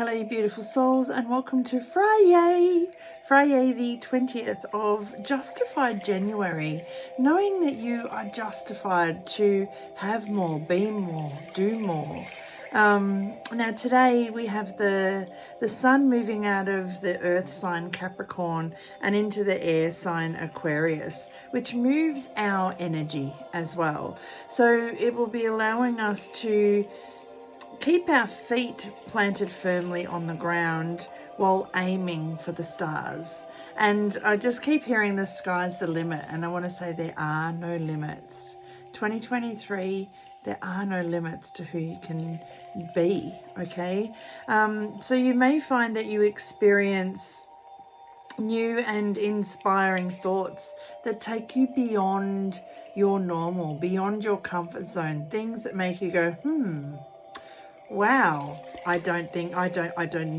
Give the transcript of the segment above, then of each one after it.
Hello, you beautiful souls, and welcome to Friyay. Friyay, the 20th of Justified January. Knowing that you are justified to have more, be more, do more. Now today we have the sun moving out of the earth sign Capricorn and into the air sign Aquarius, which moves our energy as well. So it will be allowing us to keep our feet planted firmly on the ground while aiming for the stars. And I just keep hearing the sky's the limit, and I want to say there are no limits. 2023, there are no limits to who you can be, okay? So you may find that you experience new and inspiring thoughts that take you beyond your normal, beyond your comfort zone, things that make you go, wow, I don't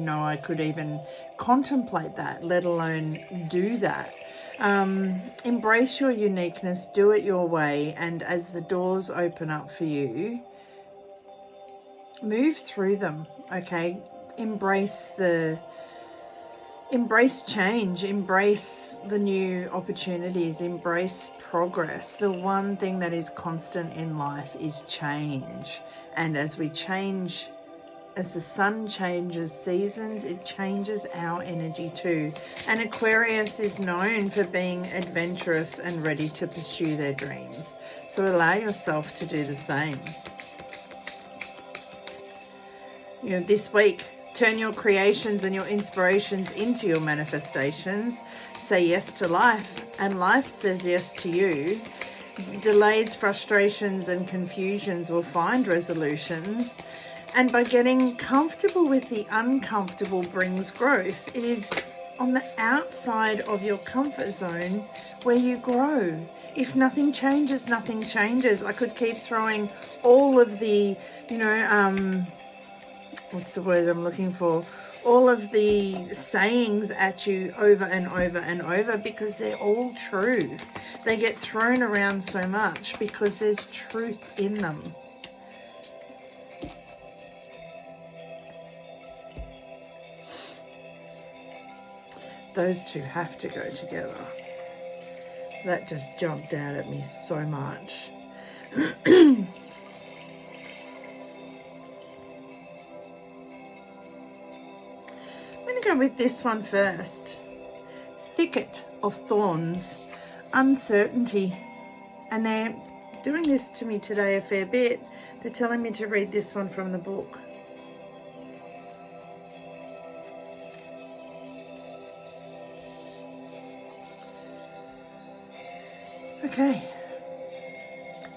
know I could even contemplate that, let alone do that. Embrace your uniqueness, do it your way, and as the doors open up for you, move through them, okay? Embrace change, embrace the new opportunities, embrace progress. The one thing that is constant in life is change. And as we change, as the sun changes seasons, it changes our energy too. And Aquarius is known for being adventurous and ready to pursue their dreams. So allow yourself to do the same. You know, this week, turn your creations and your inspirations into your manifestations. Say yes to life, and life says yes to you. Delays, frustrations, and confusions will find resolutions. And by getting comfortable with the uncomfortable brings growth. It is on the outside of your comfort zone where you grow. If nothing changes, nothing changes. I could keep throwing all of the, what's the word I'm looking for? All of the sayings at you over and over and over, because they're all true. They get thrown around so much because there's truth in them. Those two have to go together. That just jumped out at me so much. I'm going to go with this one first. Thicket of thorns, uncertainty. And they're doing this to me today a fair bit. They're telling me to read this one from the book. Okay.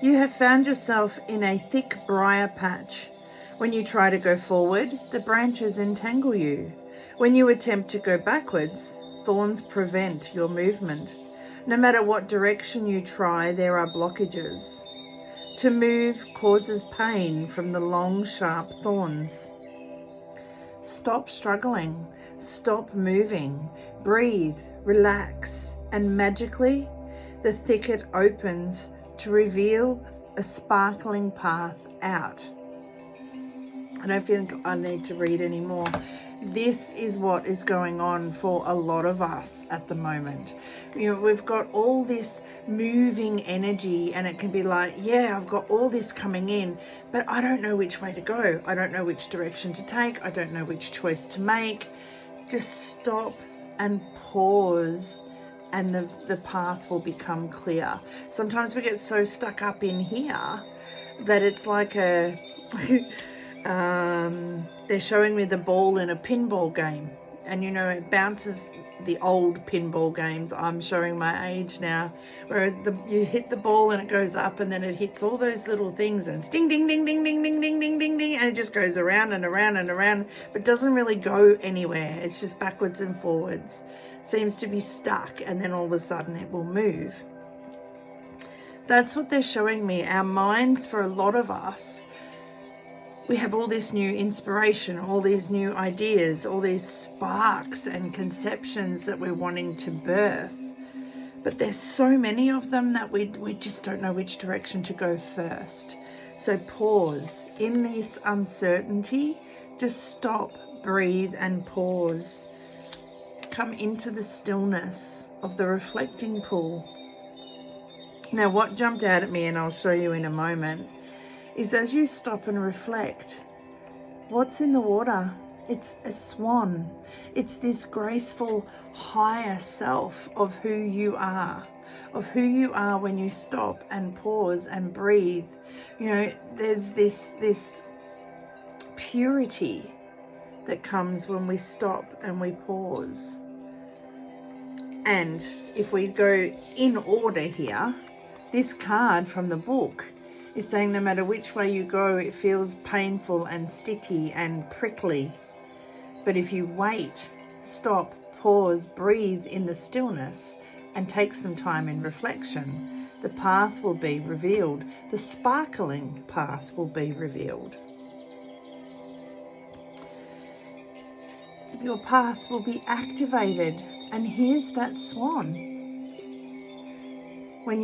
You have found yourself in a thick briar patch. When you try to go forward, the branches entangle you. When you attempt to go backwards, thorns prevent your movement. No matter what direction you try, there are blockages. To move causes pain from the long, sharp thorns. Stop struggling. Stop moving. Breathe, relax, and magically, the thicket opens to reveal a sparkling path out. I don't think I need to read anymore. This is what is going on for a lot of us at the moment. You know, we've got all this moving energy, and it can be like, yeah, I've got all this coming in, but I don't know which way to go. I don't know which direction to take. I don't know which choice to make. Just stop and pause, and the path will become clear. Sometimes we get so stuck up in here that it's like a... they're showing me the ball in a pinball game, and it bounces. The old pinball games, I'm showing my age now, where you hit the ball and it goes up, and then it hits all those little things and ding ding ding ding ding ding ding ding ding ding, and it just goes around and around and around, but doesn't really go anywhere. It's just backwards and forwards, seems to be stuck, and then all of a sudden it will move. That's what they're showing me. Our minds, for a lot of us, we have all this new inspiration, all these new ideas, all these sparks and conceptions that we're wanting to birth. But there's so many of them that we just don't know which direction to go first. So pause. In this uncertainty, just stop, breathe and pause. Come into the stillness of the reflecting pool. Now, what jumped out at me, and I'll show you in a moment, is as you stop and reflect, what's in the water? It's a swan. It's this graceful higher self of who you are, when you stop and pause and breathe. You know, there's this purity that comes when we stop and we pause. And if we go in order here, this card from the book is saying no matter which way you go, it feels painful and sticky and prickly. But if you wait, stop, pause, breathe in the stillness and take some time in reflection, the path will be revealed. The sparkling path will be revealed. Your path will be activated. And here's that swan. When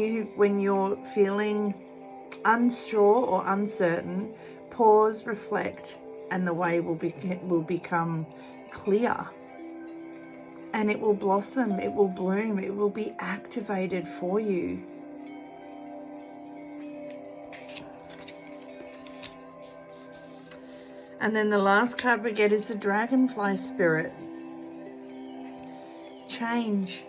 you're feeling unsure or uncertain, pause, reflect, and the way will become clear. And it will blossom, it will bloom, it will be activated for you. And then the last card we get is the dragonfly spirit. Change.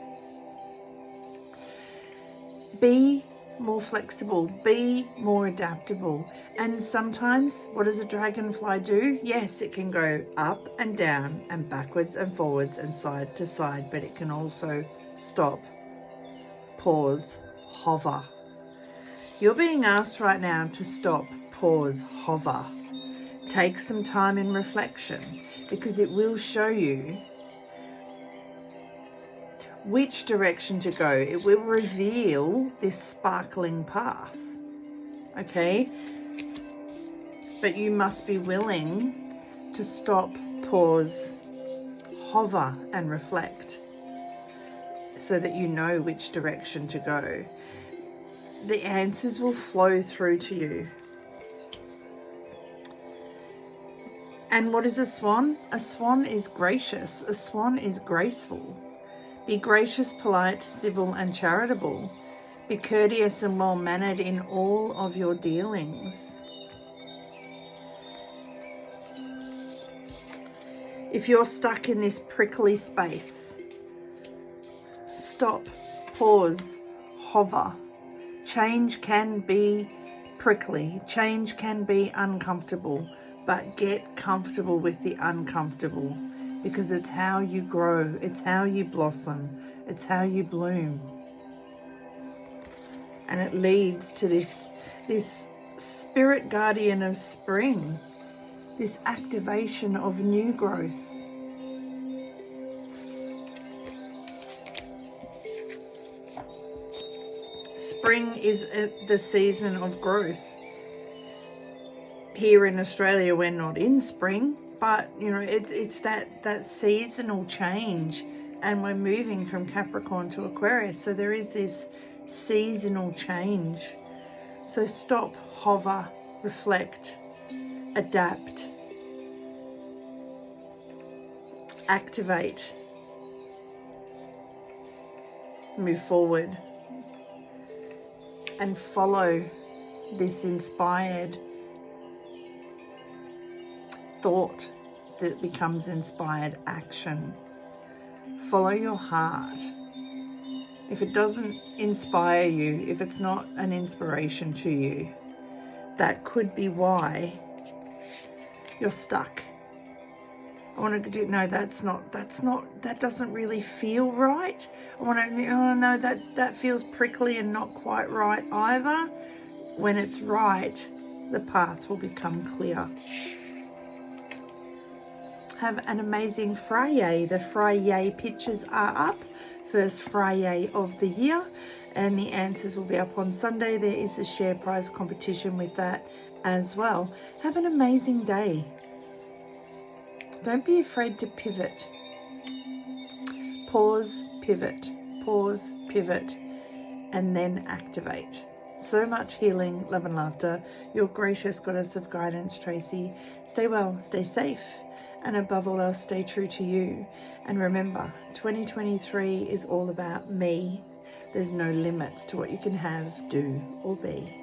Be more flexible, be more adaptable. And sometimes, what does a dragonfly do? Yes, it can go up and down and backwards and forwards and side to side, but it can also stop, pause, hover. You're being asked right now to stop, pause, hover. Take some time in reflection, because it will show you which direction to go. It will reveal this sparkling path, okay? But you must be willing to stop, pause, hover and reflect so that you know which direction to go. The answers will flow through to you. And what is a swan? A swan is gracious. A swan is graceful. Be gracious, polite, civil, and charitable. Be courteous and well-mannered in all of your dealings. If you're stuck in this prickly space, stop, pause, hover. Change can be prickly. Change can be uncomfortable, but get comfortable with the uncomfortable. Because it's how you grow, it's how you blossom, it's how you bloom. And it leads to this spirit guardian of spring, this activation of new growth. Spring is the season of growth. Here in Australia, we're not in spring, but you know, it's that seasonal change, and we're moving from Capricorn to Aquarius, so there is this seasonal change. So stop, hover, reflect, adapt, activate, move forward, and follow this inspired thought that becomes inspired action. Follow your heart. If it doesn't inspire you, if it's not an inspiration to you, that could be why you're stuck. I want to do, no, that doesn't really feel right. I want to, oh no, that feels prickly and not quite right either. When it's right, the path will become clear. Have an amazing Friyay. The Friyay pictures are up. First Friyay of the year. And the answers will be up on Sunday. There is a share prize competition with that as well. Have an amazing day. Don't be afraid to pivot. Pause, pivot, and then activate. So much healing, love and laughter. Your gracious goddess of guidance, Tracy. Stay well, stay safe, And above all else, stay true to you. And remember, 2023 is all about me. There's no limits to what you can have, do, or be.